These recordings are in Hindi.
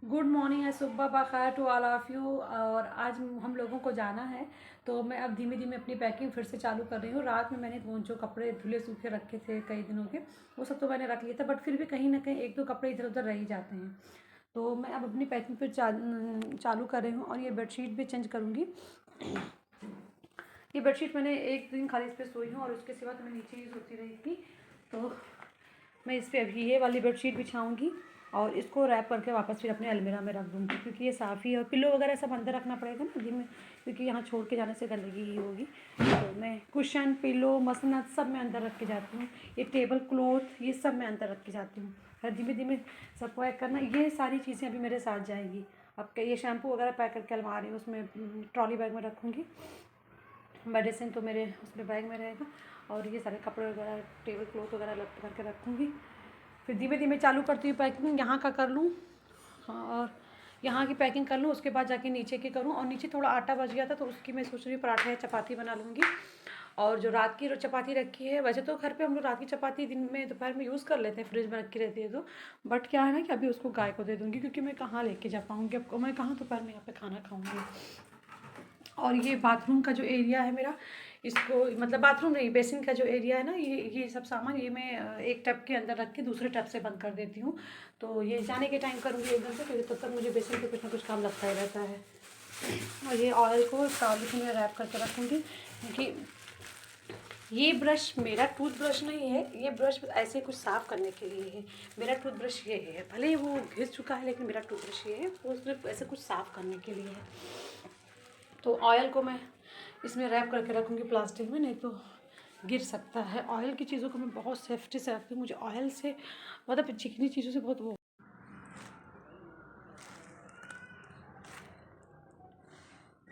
गुड मॉर्निंग है, सुबह बखैर टू ऑल ऑफ़ यू। और आज हम लोगों को जाना है, तो मैं अब धीमे धीमे अपनी पैकिंग फिर से चालू कर रही हूँ। रात में मैंने वो जो कपड़े धुले सूखे रखे थे कई दिनों के, वो सब तो मैंने रख लिए थे, बट फिर भी कहीं ना कहीं एक दो कपड़े इधर उधर रह ही जाते हैं। तो मैं अब अपनी पैकिंग फिर चालू कर रही हूँ। और ये बेडशीट भी चेंज करूँगी। ये बेडशीट मैंने एक दिन खाली इस पर सोई हूँ और उसके सिवा तो मैं नीचे ही सोती रही थी। तो मैं इस पर अभी ये वाली बेडशीट बिछाऊँगी और इसको रैप करके वापस फिर अपने अलमीरा में रख दूँगी, क्योंकि ये साफ़ ही है। और पिल्लो वगैरह सब अंदर रखना पड़ेगा ना दिन में, क्योंकि यहाँ छोड़ के जाने से गंदगी ही होगी। तो मैं कुशन, पिल्लो, मसनद सब मैं अंदर रख के जाती हूँ। ये टेबल क्लॉथ ये सब मैं अंदर रख के जाती हूँ। फिर धीमे धीमे सबको पैक करना, ये सारी चीज़ें अभी मेरे साथ जाएंगी। अब ये शैम्पू वगैरह पैक करके अलमारी उसमें ट्रॉली बैग में रखूँगी। मेडिसिन तो मेरे उसमें बैग में रहेगा। और ये सारे कपड़े वगैरह, टेबल क्लॉथ वगैरह अलग करके रखूँगी। फिर धीमे धीमे चालू करती हूँ पैकिंग। यहाँ का कर लूँ, हाँ, और यहाँ की पैकिंग कर लूँ, उसके बाद जाके नीचे की करूँ। और नीचे थोड़ा आटा बच गया था, तो उसकी मैं सोच रही हूँ पराठा या चपाती बना लूँगी। और जो रात की चपाती रखी है, वैसे तो घर पे हम लोग रात की चपाती दिन में दोपहर में यूज़ कर लेते हैं, फ्रिज में रखी रहती है तो। बट क्या है ना कि अभी उसको गाय को दे दूँगी, क्योंकि मैं कहाँ लेके जा पाऊँगी, अब मैं कहाँ दोपहर में यहाँ पे खाना खाऊँगी। और ये बाथरूम का जो एरिया है मेरा, इसको मतलब बाथरूम नहीं, बेसिन का जो एरिया है ना, ये सब सामान ये मैं एक टब के अंदर रख के दूसरे टब से बंद कर देती हूँ। तो ये जाने के टाइम करूँगी एकदम से, क्योंकि तब तक मुझे बेसिन पे कुछ ना कुछ काम लगता ही रहता है। और ये ऑयल को पॉलिथीन में रैप करके रखूँगी, क्योंकि ये ब्रश मेरा टूथ ब्रश नहीं है। ये ब्रश ऐसे कुछ साफ़ करने के लिए है। मेरा टूथ ब्रश ये है, भले ही वो घिस चुका है, लेकिन मेरा टूथ ब्रश ये है, वो सिर्फ ऐसे कुछ साफ़ करने के लिए है। तो ऑयल को मैं इसमें रैप करके रखूँगी प्लास्टिक में, नहीं तो गिर सकता है। ऑयल की चीज़ों को मैं बहुत सेफ्टी से रखती हूँ। मुझे ऑयल से मतलब चिकनी चीज़ों से बहुत वो।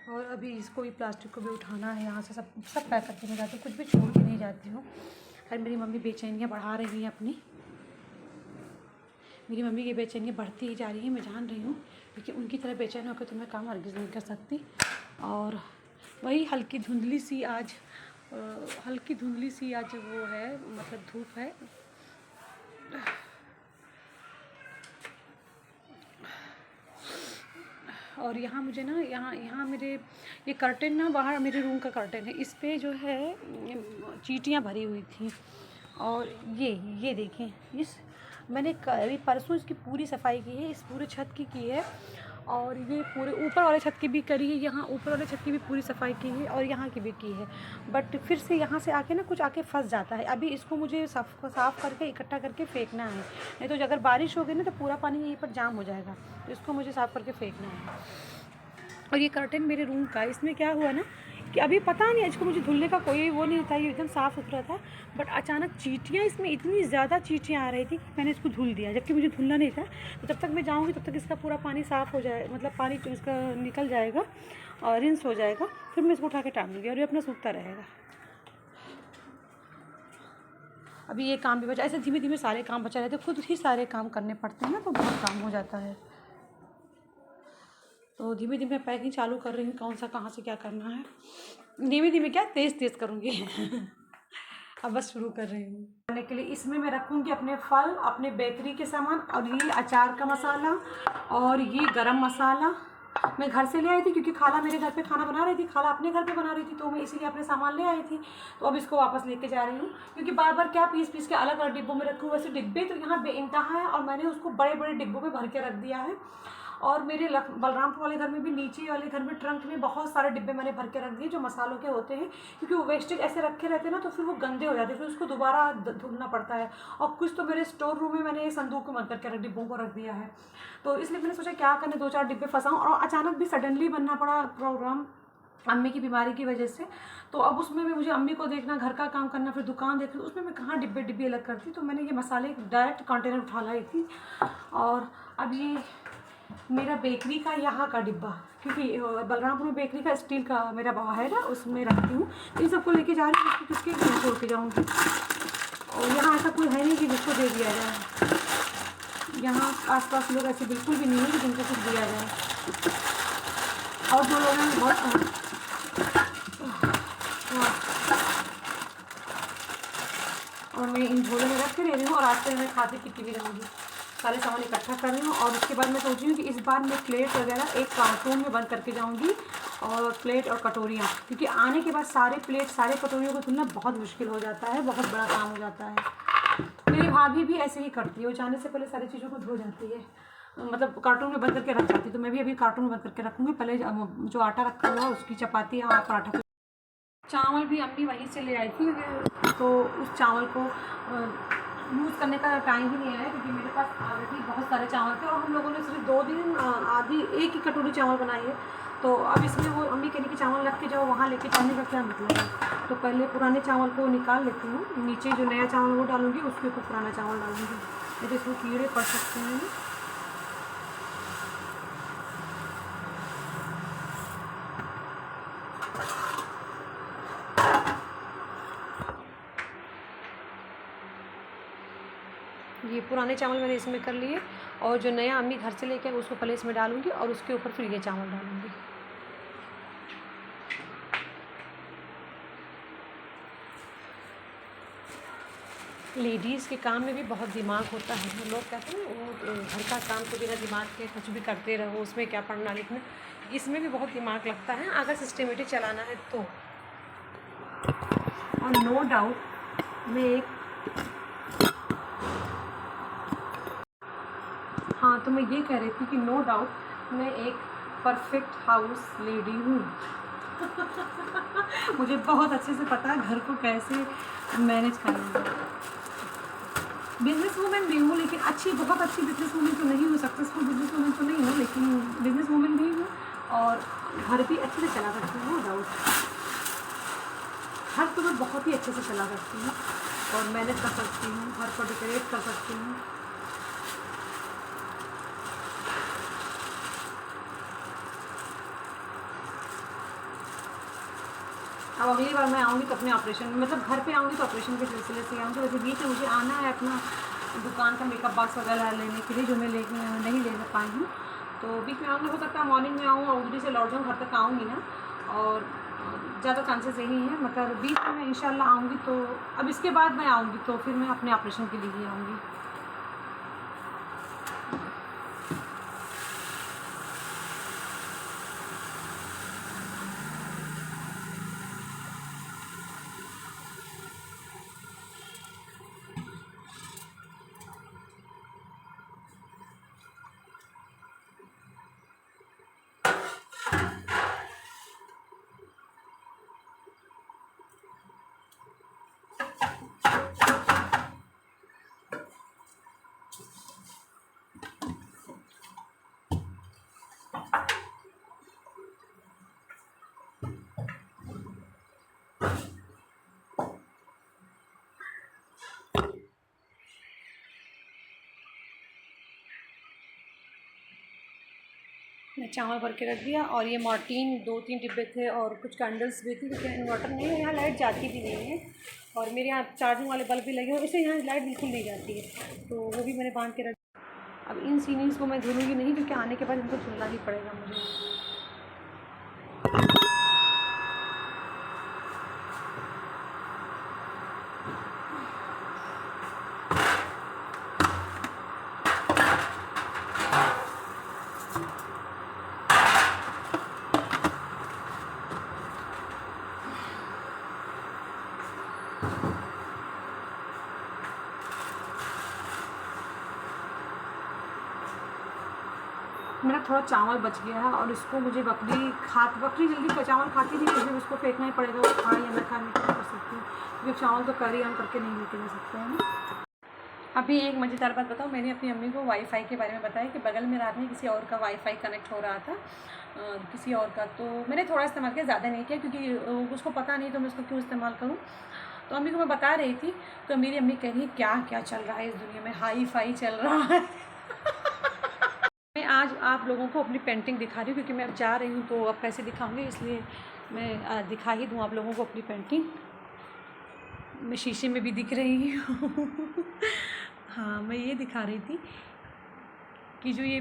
और अभी इसको भी, प्लास्टिक को भी उठाना है यहाँ से, सब सब पैक करके मैं जाती हूँ, कुछ भी छोड़ के नहीं जाती हूँ। और मेरी मम्मी बेचैनियाँ बढ़ा रही हैं अपनी, मेरी मम्मी की बेचैनियाँ बढ़ती ही जा रही है, मैं जान रही हूँ। क्योंकि उनकी तरह बेचैन होकर तो मैं काम हरगिज़ नहीं कर सकती। और वही हल्की धुंधली सी आज वो है, मतलब धूप है। और यहाँ मुझे ना, यहाँ मेरे ये कर्टेन ना, बाहर मेरे रूम का कर्टेन है, इस पर जो है चींटियाँ भरी हुई थी। और ये देखें, मैंने अभी परसों इसकी पूरी सफाई की है, इस पूरे छत की है। और ये पूरे ऊपर वाले छत की भी करी है, यहाँ ऊपर वाले छत की भी पूरी सफाई की है, और यहाँ की भी की है। बट फिर से यहाँ से आके ना कुछ आके फंस जाता है। अभी इसको मुझे साफ़ करके इकट्ठा करके फेंकना है, नहीं तो अगर बारिश हो गई ना तो पूरा पानी यहीं पर जाम हो जाएगा। तो इसको मुझे साफ़ करके फेंकना है। और ये कर्टेन मेरे रूम का, इसमें क्या हुआ ना कि अभी पता नहीं, इसको मुझे धुलने का कोई वो नहीं था, ये एकदम साफ़ सुथरा था। बट अचानक चींटियाँ, इसमें इतनी ज़्यादा चींटियाँ आ रही थी कि मैंने इसको धुल दिया, जबकि मुझे धुलना नहीं था। तो जब तक मैं जाऊँगी तब तक इसका पूरा पानी साफ़ हो जाए, मतलब पानी तो इसका निकल जाएगा और रिंस हो जाएगा। फिर मैं इसको उठा के टांग दूँगी और ये अपना सूखता रहेगा। अभी ये काम भी बचा, ऐसे धीमे धीमे सारे काम बचा रहते, खुद ही सारे काम करने पड़ते हैं ना, तो बहुत काम हो जाता है। तो धीमे धीमे पैकिंग चालू कर रही हूँ, कौन सा कहाँ से क्या करना है। धीमे धीमे क्या, तेज़ तेज़ करूँगी अब बस शुरू कर रही हूँ करने के लिए। इसमें मैं रखूँगी अपने फल, अपने बेकरी के सामान, और ये अचार का मसाला, और ये गरम मसाला मैं घर से ले आई थी, क्योंकि खाला मेरे घर पे खाना बना रही थी, खाला अपने घर पे बना रही थी, तो मैं इसीलिए अपने सामान ले आई थी। तो अब इसको वापस लेके जा रही हूँ, क्योंकि बार बार क्या पीस पीस के अलग अलग डिब्बों में रखूँ। वैसे डिब्बे तो यहाँ बेइंतहा है, और मैंने उसको बड़े बड़े डिब्बों में भर के रख दिया है। और मेरे बलरामपुर वाले घर में भी, नीचे वाले घर में ट्रंक में बहुत सारे डिब्बे मैंने भर के रख दिए, जो मसालों के होते हैं। क्योंकि वो वेस्टेज ऐसे रखे रहते हैं ना, तो फिर वो गंदे हो जाते हैं, फिर उसको दोबारा धुलना पड़ता है। और कुछ तो मेरे स्टोर रूम में मैंने संदूक में बंद करके डिब्बों को रख दिया है। तो इसलिए मैंने सोचा क्या करने, 2-4 डिब्बे फंसाऊँ। और अचानक भी सडनली बनना पड़ा प्रोग्राम अम्मी की बीमारी की वजह से। तो अब उसमें भी मुझे अम्मी को देखना, घर का काम करना, फिर दुकान देखना, उसमें मैं कहाँ डिब्बे अलग करती। तो मैंने ये मसाले डायरेक्ट कंटेनर उठा लाई थी। और अब ये मेरा बेकरी का यहाँ का डिब्बा, क्योंकि बलरामपुर में बेकरी का स्टील का मेरा बवा है ना, उसमें रखती हूँ। तो इन सबको लेके जा रही हूँ, किसके घर छोड़ के जाऊँगी। और यहाँ ऐसा कोई है नहीं कि जिसको दे दिया जाए, यहाँ आसपास लोग ऐसे बिल्कुल भी नहीं है कि जिनको कुछ दिया जाए। और जो लोग हैं बहुत और मैं इन झोलों में रख के ले रही हूँ, और आज से मैं खाती पीती भी रहूँगी। सारे सामान इकट्ठा कर रही हूँ। और उसके बाद मैं सोच रही हूँ कि इस बार मैं प्लेट वगैरह एक कार्टून में बंद करके जाऊँगी, और प्लेट और कटोरियाँ, क्योंकि आने के बाद सारे प्लेट सारे कटोरियों को धुलना बहुत मुश्किल हो जाता है, बहुत बड़ा काम हो जाता है। मेरी भाभी भी ऐसे ही करती है, वो जाने से पहले सारी चीज़ों को धो जाती है, मतलब कार्टून में बंद करके रख जाती है। तो मैं भी अभी कार्टून में बंद करके रखूँगी। पहले जो आटा रखा हुआ है उसकी चपाती और पराठा। चावल भी अम्मी वहीं से ले आई थी, तो उस चावल को यूज़ करने का टाइम ही नहीं आया, क्योंकि मेरे पास ऑलरेडी बहुत सारे चावल थे और हम लोगों ने सिर्फ 2 दिन आधी एक ही कटोरी चावल बनाई है। तो अब इसमें वो अम्मी कहने की चावल रख के जाओ, वहाँ लेके जाने का क्या मतलब है। तो पहले पुराने चावल को निकाल लेती हूँ, नीचे जो नया चावल वो डालूँगी, उसके ऊपर पुराना चावल डालूँगी, नहीं तो इसमें कीड़े पड़ सकते हैं। ये पुराने चावल मैंने इसमें कर लिए, और जो नया अम्मी घर से लेके उसको पहले इसमें डालूँगी और उसके ऊपर फिर ये चावल डालूँगी। लेडीज़ के काम में भी बहुत दिमाग होता है। लोग कहते हैं ना वो घर का काम तो बिना दिमाग के कुछ भी करते रहो, उसमें क्या पढ़ना लिखना। इसमें भी बहुत दिमाग लगता है अगर सिस्टमेटिक चलाना है तो। और नो डाउट मैं एक हाँ, तो मैं ये कह रही थी कि नो डाउट मैं एक परफेक्ट हाउस लेडी हूँ। मुझे बहुत अच्छे से पता है घर को कैसे मैनेज करना है। बिजनेस वूमेन भी हूँ, लेकिन बहुत अच्छी बिजनेस वूमेन तो नहीं हूँ, सक्सेसफुल बिजनेस वूमेन तो नहीं हूँ, लेकिन बिजनेस वूमेन भी हूँ और घर भी अच्छे से चला सकती हूँ। नो डाउट घर तो मैं बहुत ही अच्छे से चला सकती हूँ और मैनेज कर सकती हूँ, घर को डेकोरेट कर सकती हूँ। अब अगली बार मैं आऊँगी तो अपने ऑपरेशन, मतलब घर पे आऊँगी तो ऑपरेशन के सिलसिले से आऊँगी। वैसे बीच में मुझे आना है अपना दुकान का मेकअप बॉक्स वगैरह लेने के लिए, जो मैं नहीं ले पाई हूँ। तो बीच में आऊँगी, हो सकता है मॉर्निंग में आऊँ और उधर से लौट जाऊँ, घर तक आऊँगी ना, और ज़्यादा चांसेस यही हैं। मतलब बीच में मैं इंशाल्लाह आऊँगी, तो अब इसके बाद मैं आऊँगी तो फिर मैं अपने ऑपरेशन के लिए आऊँगी। मैं चावल भर के रख दिया, और ये मॉर्टीन 2-3 डिब्बे थे और कुछ कैंडल्स भी थी, क्योंकि इन्वर्टर नहीं है, यहाँ लाइट जाती भी नहीं है, और मेरे यहाँ चार्जिंग वाले बल्ब भी लगे हुए, इसलिए यहाँ लाइट बिल्कुल नहीं जाती है, तो वो भी मैंने बांध के रख। अब इन सीनीज़ को मैं धुलूँगी नहीं, क्योंकि आने के बाद इनको धुलना ही पड़ेगा मुझे। मेरा थोड़ा चावल बच गया है, और इसको मुझे बकरी जल्दी चावल खाती नहीं, मुझे उसको फेंकना ही पड़ेगा, वो खाए या ना खाए नहीं कर सकती हूँ, क्योंकि चावल तो कैरी ऑन करके नहीं लेके जा सकते हैं। अभी एक मज़ेदार बात बताऊँ, मैंने अपनी अम्मी को वाईफाई के बारे में बताया कि बगल में रात में किसी और का वाईफाई कनेक्ट हो रहा था, किसी और का, तो मैंने थोड़ा इस्तेमाल किया, ज़्यादा नहीं किया, क्योंकि उसको पता नहीं तो मैं उसको क्यों इस्तेमाल करूँ। तो अम्मी को मैं बता रही थी, तो मेरी अम्मी कह रही है क्या क्या चल रहा है इस दुनिया में, हाई फाई चल रहा है। मैं आज आप लोगों को अपनी पेंटिंग दिखा रही हूँ, क्योंकि मैं अब जा रही हूँ, तो अब कैसे दिखाऊंगी, इसलिए मैं दिखा ही दूँ आप लोगों को अपनी पेंटिंग। मैं शीशे में भी दिख रही हूँ। हाँ, मैं ये दिखा रही थी कि जो ये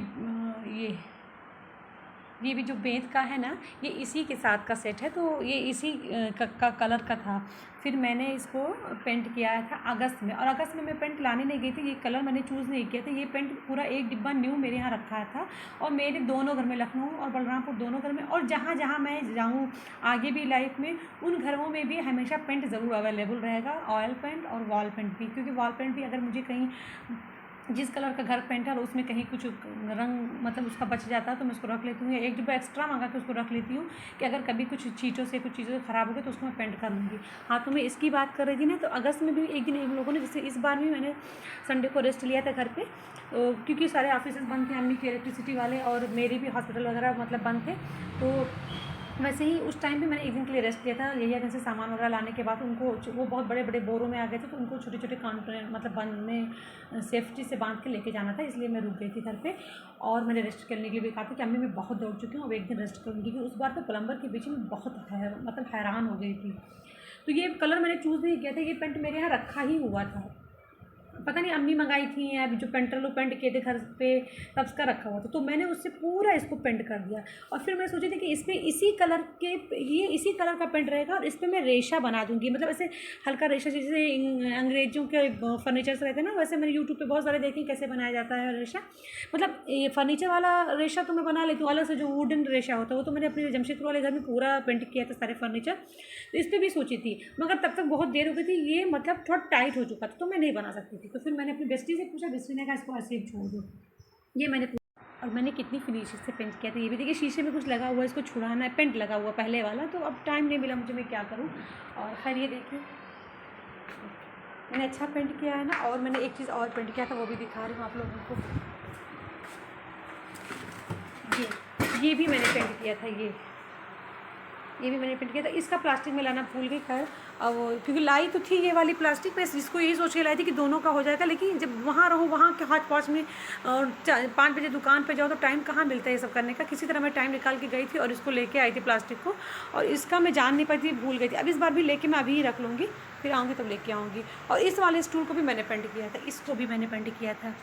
ये भी जो बेंत का है ना, ये इसी के साथ का सेट है, तो ये इसी का कलर का था। फिर मैंने इसको पेंट किया था अगस्त में, और अगस्त में मैं पेंट लाने नहीं गई थी, ये कलर मैंने चूज़ नहीं किया था। ये पेंट पूरा एक डिब्बा न्यू मेरे यहाँ रखा था, और मेरे दोनों घर में, लखनऊ और बलरामपुर दोनों घर में, और जहाँ जहाँ मैं जाऊँ आगे भी लाइफ में, उन घरों में भी हमेशा पेंट ज़रूर अवेलेबल रहेगा, ऑयल पेंट और वॉल पेंट भी। क्योंकि वॉल पेंट भी अगर मुझे कहीं जिस कलर का घर पेंट है और उसमें कहीं कुछ रंग मतलब उसका बच जाता है तो मैं उसको रख लेती हूँ, या एक डिब्बा एक्स्ट्रा मंगा के उसको रख लेती हूँ कि अगर कभी कुछ चीज़ों से ख़राब हो गई तो उसको मैं पेंट कर लूँगी। हाँ, तो मैं इसकी बात कर रही थी ना, तो अगस्त में भी एक दिन हम लोगों ने, जैसे इस बार भी मैंने संडे को रेस्ट लिया था घर पर, तो क्योंकि सारे ऑफिस बंद थे, अम्मी के इलेक्ट्रिसिटी वाले, और मेरे भी हॉस्पिटल वगैरह मतलब बंद थे, तो वैसे ही उस टाइम भी मैंने एक दिन के लिए रेस्ट लिया था। यही से सामान वगैरह लाने के बाद उनको, वो बहुत बड़े बड़े बोरों में आ गए थे, तो उनको छोटे छोटे काउंटर मतलब बंद में सेफ्टी से बांध के लेके जाना था, इसलिए मैं रुक गई थी घर पे। और मैंने रेस्ट करने के लिए भी कहा था कि अम्मी मैं बहुत दौड़ चुकी हूँ, अब एक दिन रेस्ट करूँगी, क्योंकि उस बार तो प्लम्बर के बीच में बहुत मतलब हैरान हो गई थी। तो ये कलर मैंने चूज़ नहीं किया था, ये पेंट मेरे यहाँ रखा ही हुआ था, पता नहीं अम्मी मंगाई थी, या अभी जो पेंटर लोग पेंट किए थे घर पे तब का रखा हुआ था, तो मैंने उससे पूरा इसको पेंट कर दिया। और फिर मैं सोची थी कि इस पर इसी कलर के, ये इसी कलर का पेंट रहेगा, और इस पर मैं रेशा बना दूंगी, मतलब ऐसे हल्का रेशा, जैसे अंग्रेजों के फर्नीचर्स रहते हैं ना, वैसे मैंने यूट्यूब पर बहुत सारे देखे कैसे बनाया जाता है रेशा। मतलब ये फर्नीचर वाला रेशा तो मैं बना लेती हूँ, अलग से जो वुडन रेशा होता है वो तो मैंने अपने जमशेदपुर वाले घर में पूरा पेंट किया था सारे फर्नीचर, तो इस पर भी सोची थी, मगर तब तक बहुत देर हो गई थी, ये मतलब थोड़ा टाइट हो चुका था, तो मैं नहीं बना सकती थी। तो फिर मैंने अपनी बेस्टी से पूछा, बेस्टी ने कहा इसको ऐसे ही छोड़ दो। ये मैंने और मैंने कितनी फिनिशिंग से पेंट किया था, ये भी देखिए शीशे में कुछ लगा हुआ है, इसको छुड़ाना है, पेंट लगा हुआ पहले वाला, तो अब टाइम नहीं मिला मुझे, मैं क्या करूँ। और खैर ये देखिए मैंने अच्छा पेंट किया है ना। और मैंने एक चीज़ और पेंट किया था, वो भी दिखा रही हूँ आप लोगों को। ये भी मैंने पेंट किया था, ये भी मैंने पेंट किया था। इसका प्लास्टिक में लाना भूल गई, खैर अब क्योंकि लाई तो थी ये वाली प्लास्टिक, मैं इसको यही सोच के लाई थी कि दोनों का हो जाएगा, लेकिन जब वहाँ रहो, वहाँ के हाथ पाँच में 5 बजे दुकान पे जाओ तो टाइम कहाँ मिलता है ये सब करने का। किसी तरह मैं टाइम निकाल के गई थी और इसको लेके आई थी प्लास्टिक को, और इसका मैं जान नहीं पाई थी, भूल गई थी। अब इस बार भी लेके मैं अभी ही रख लूँगी, फिर आऊँगी तब लेके आऊँगी। और इस वाले स्टूल को भी मैंने पेंट किया था, इसको भी मैंने पेंट किया था,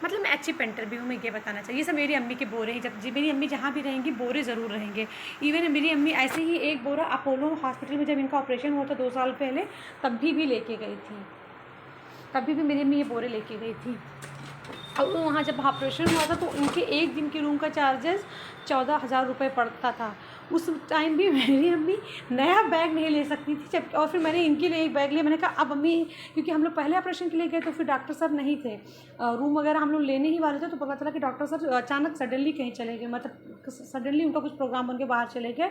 मतलब मैं अच्छी पेंटर भी हूँ, मैं ये बताना चाहिए। ये सब मेरी अम्मी के बोरे हैं, जब मेरी अम्मी जहाँ भी रहेंगी बोरे ज़रूर रहेंगे। इवन मेरी अम्मी ऐसे ही एक बोरा अपोलो हॉस्पिटल में जब इनका ऑपरेशन हुआ था 2 साल पहले, तब भी लेके गई थी, तभी भी मेरी अम्मी ये बोरे लेके गई थी। और वहाँ जब ऑपरेशन हुआ था तो उनके एक दिन के रूम का चार्जेस 14,000 रुपये पड़ता था। उस टाइम भी मेरी अम्मी नया बैग नहीं ले सकती थी, जब और फिर मैंने इनके लिए एक बैग लिया। मैंने कहा अब अम्मी, क्योंकि हम लोग पहले ऑपरेशन के लिए गए तो फिर डॉक्टर साहब नहीं थे, रूम वगैरह हम लोग लेने ही वाले थे, तो पता चला कि डॉक्टर साहब अचानक सडनली कहीं चले गए, मतलब सडनली उनका कुछ प्रोग्राम बन के बाहर चले गए,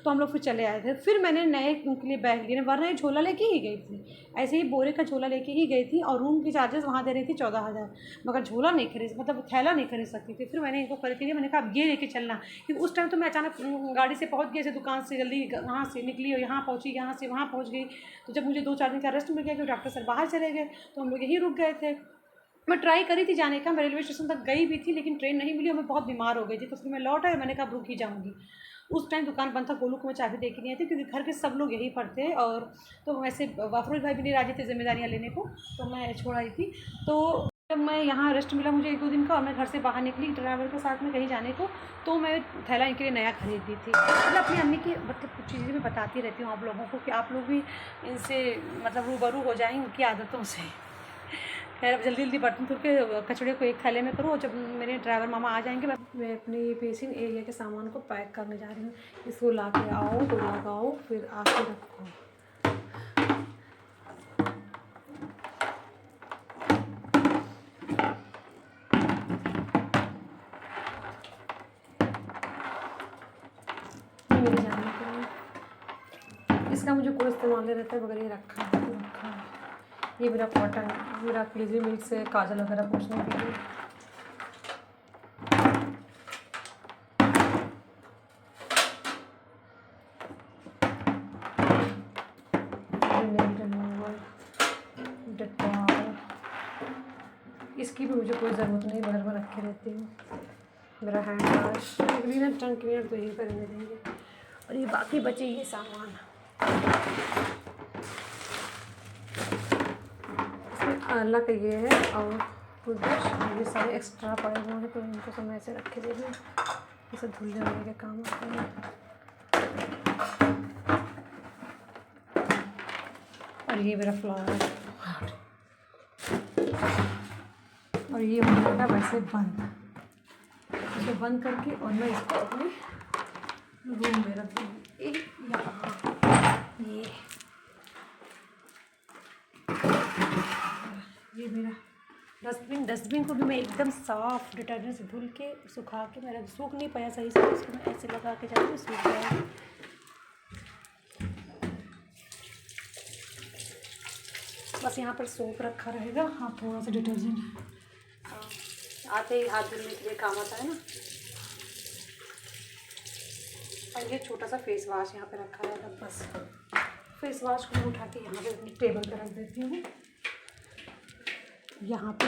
तो हम लोग फिर चले आए थे। फिर मैंने नए उनके लिए बैग लिए, वरना ये झोला लेके ही गई थी, ऐसे ही बोरे का झोला लेके ही गई थी, और रूम की चार्जेस वहाँ दे रही थी 14,000, मगर झोला नहीं खरीद, मतलब थैला नहीं खरीद सकती थी। फिर मैंने इनको खरीद के, मैंने कहा अब ये लेके चलना, क्योंकि उस टाइम तो मैं अचानक गाड़ी से पहुँच गई, ऐसे दुकान से जल्दी वहाँ से निकली और यहाँ पहुँची, यहाँ से वहाँ पहुँच गई। तो जब मुझे 2-4 दिन का रेस्ट मिल गया, क्योंकि डॉक्टर सर बाहर चले गए, तो हम लोग यहीं रुक गए थे। मैं ट्राई करी थी जाने का, मैं रेलवे स्टेशन तक गई भी थी, लेकिन ट्रेन नहीं मिली और मैं बहुत बीमार हो गई थी, तो फिर मैं लौट आई, मैंने कहा रुक ही जाऊँगी। उस टाइम दुकान बंद था, गोलू को मैं चाबी दे के नहीं आई थी, क्योंकि घर के सब लोग यहीं पर थे, और तो वैसे अफरोज भाई भी नहीं राजी थे जिम्मेदारियाँ लेने को, तो मैं छोड़ आई थी। तो जब मैं यहाँ रेस्ट मिला मुझे 1-2 दिन का, और मैं घर से बाहर निकली ड्राइवर के साथ में कहीं जाने को, तो मैं थैला इनके लिए नया खरीदी थी। मतलब अपनी अम्मी की मतलब कुछ चीज़ें मैं बताती रहती हूँ आप लोगों को, कि आप लोग भी इनसे मतलब रूबरू हो जाएँ उनकी आदतों से। खैर अब जल्दी बर्तन धो के कचड़े को एक थैले में करो, जब मेरे ड्राइवर मामा आ जाएंगे मैं अपने बेसिन एरिया के सामान को पैक करने जा रही हूँ। इसको ला के आओ, तो लगाओ, फिर आके रखो। मेरे जाने के लिए इसका मुझे कोई इस्तेमाल नहीं रहता है, मगर ये रखा है। ये मेरा कॉटन, मेरा क्लीजी मिल्क से काजल वगैरह पूछने के लिए। डेटॉल, इसकी भी मुझे कोई ज़रूरत नहीं, घर में रखे रहती हूँ। मेरा hand wash, cleaner, tongue cleaner तो यहीं पर रहने देंगे। और ये बाकी बचे ये सामान, इसमें आला का ये है, और टूथब्रश, ये सारे एक्स्ट्रा पड़े हुए हैं तो इनको सब मैं ऐसे रखे दे दूँ, ये सब धुलने वुलने के काम आते हैं। और ये मेरा फ्लावर और ये हो जाएगा वैसे बंद, इसे बंद करके और मैं इसको अपने रूम में रख दूँगी। ये मेरा डस्टबिन को भी मैं एकदम साफ़ डिटर्जेंट से धुल के सुखा के, मेरा सूख नहीं पाया सही से, इसको मैं ऐसे लगा के जाती हूँ, सूख जाएगा। बस यहाँ पर सोप रखा रहेगा। हाँ, थोड़ा सा डिटर्जेंट आते ही हाथ धुलने के लिए काम आता है ना। और ये छोटा सा फेस वॉश यहाँ पे रखा रहेगा। बस फेस वॉश को उठा के यहाँ पे टेबल पे रख देती हूँ। यहाँ पे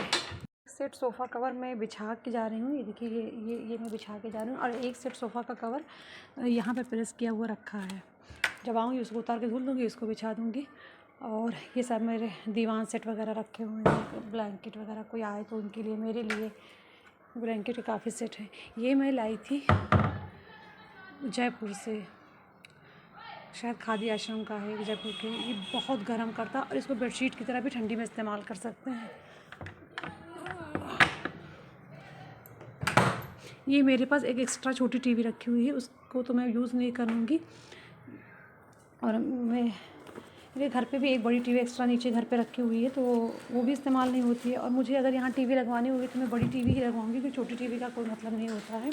सेट सोफ़ा कवर मैं बिछा के जा रही हूँ। ये देखिए, ये मैं बिछा के जा रही हूँ। और एक सेट सोफ़ा का कवर यहाँ पे प्रेस किया हुआ रखा है। जब आऊँगी उसको उतार के धुल दूँगी, इसको बिछा दूँगी। और ये सब मेरे दीवान सेट वगैरह रखे हुए हैं, ब्लैंकेट वगैरह कोई आए तो उनके लिए, मेरे लिए ब्लैंकेट के काफ़ी सेट है। ये मैं लाई थी जयपुर से, शायद खादी आश्रम का है जयपुर के। ये बहुत गर्म करता और इसको बेडशीट की तरह भी ठंडी में इस्तेमाल कर सकते हैं। ये मेरे पास एक एक्स्ट्रा छोटी टीवी रखी हुई है, उसको तो मैं यूज़ नहीं करूँगी। और मेरे घर पे भी एक बड़ी टीवी एक्स्ट्रा नीचे घर पे रखी हुई है, तो वो भी इस्तेमाल नहीं होती है। और मुझे अगर यहाँ टीवी लगवानी होगी तो मैं बड़ी टीवी ही लगवाऊँगी, क्योंकि छोटी टीवी का कोई मतलब नहीं होता है।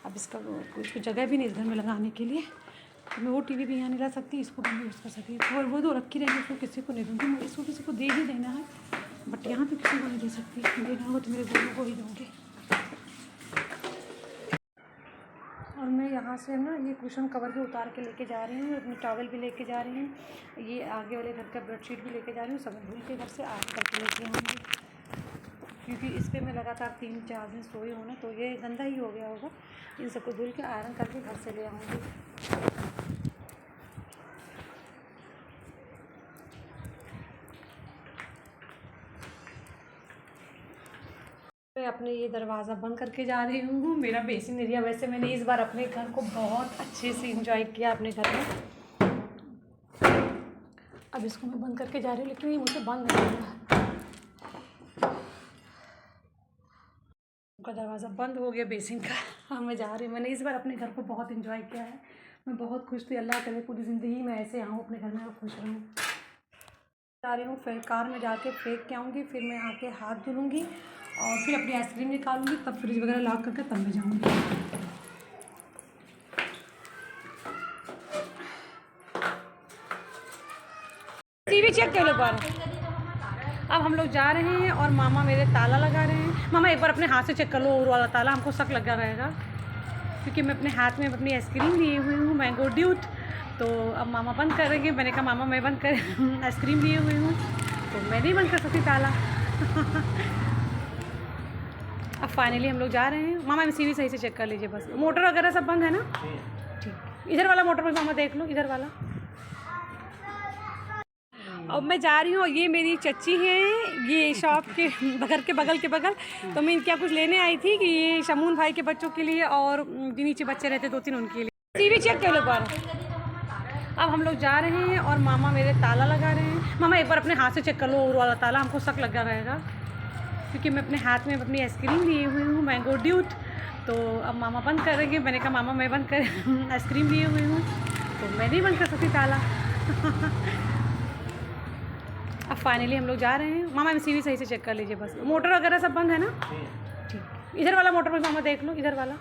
अब इसका कोई जगह भी नहीं इस घर में लगाने के लिए, तो मैं वो टीवी भी यहाँ नहीं ला सकती, इसको भी यूज़ कर सकती। और वो 2 रखी रहेंगी, उसको किसी को नहीं दूँगी, इसको किसी को दे ही देना है, बट यहाँ पे किसी को नहीं दे सकती। देना होगा तो मेरे दोनों को ही दूँगी। और मैं यहाँ से ना ये कुशन कवर भी उतार के लेके जा रही हूँ, अपनी टॉवल भी लेके जा रही हूँ, ये आगे वाले घर का बेडशीट भी लेके जा रही हूँ। सब धुल के घर से आयरन करके लेके आऊँगी, क्योंकि इस पर मैं लगातार 3-4 दिन सोई हूँ ना, तो ये गंदा ही हो गया होगा। इन सबको धुल के आयरन करके घर से ले आऊँगी। मैं अपने ये दरवाज़ा बंद करके जा रही हूँ। मेरा बेसिन एरिया, वैसे मैंने इस बार अपने घर को बहुत अच्छे से एंजॉय किया अपने घर में। अब इसको मैं बंद करके जा रही हूँ, लेकिन ये मुझसे बंद नहीं होगा। उनका दरवाज़ा बंद हो गया बेसिन का। हाँ, मैं जा रही हूँ। मैंने इस बार अपने घर को बहुत एंजॉय किया है, मैं बहुत खुश थी। अल्लाह करे पूरी ज़िंदगी मैं ऐसे आऊँ अपने घर में और खुश रहूँ। जा रही हूँ, फिर कार में जाके फेंक के आऊँगी, फिर मैं आके हाथ धुलूँगी और फिर अपनी आइसक्रीम निकालूंगी, तब फ्रिज वगैरह लॉक करके तब मैं जाऊँगी। टीवी चेक कर लो बार। अब हम लोग जा रहे हैं और मामा मेरे ताला लगा रहे हैं। मामा एक बार अपने हाथ से चेक कर लो, और वाला ताला हमको शक लगा रहेगा, क्योंकि मैं अपने हाथ में अपनी आइसक्रीम लिए हुई हूँ, मैंगो ड्यूट। तो अब मामा बंद करेंगे। मैंने कहा मामा मैं बंद कर आइसक्रीम लिए हुई हूँ, तो मैं नहीं बंद कर सकती ताला। अब फाइनली हम लोग जा रहे हैं। मामा MCV सही से चेक कर लीजिए, बस मोटर वगैरह सब बंद है ना। ठीक, इधर वाला मोटर बस मामा देख लो, इधर वाला। अब मैं जा रही हूँ, ये मेरी चच्ची है, ये शॉप के बगल के बगल। तो मैं इनके यहाँ कुछ लेने आई थी कि ये शमून भाई के बच्चों के लिए, और जो नीचे बच्चे रहते 2-3 उनके लिए। टीवी चेक कर लो बार। अब हम लोग जा रहे हैं और मामा मेरे ताला लगा रहे हैं। मामा एक बार अपने हाथ से चेक कर लो, और वाला ताला हमको शक लगा रहेगा, क्योंकि मैं अपने हाथ में अपनी आइसक्रीम लिए हुई हूँ, मैंगो ड्यूट। तो अब मामा बंद करेंगे। मैंने कहा मामा मैं बंद कर आइसक्रीम लिए हुई हूँ, तो मैं नहीं बंद कर सकती ताला। अब फाइनली हम लोग जा रहे हैं। मामा MCV सही से चेक कर लीजिए, बस मोटर वगैरह सब बंद है ना। ठीक, इधर वाला मोटर बस मामा देख लो, इधर वाला।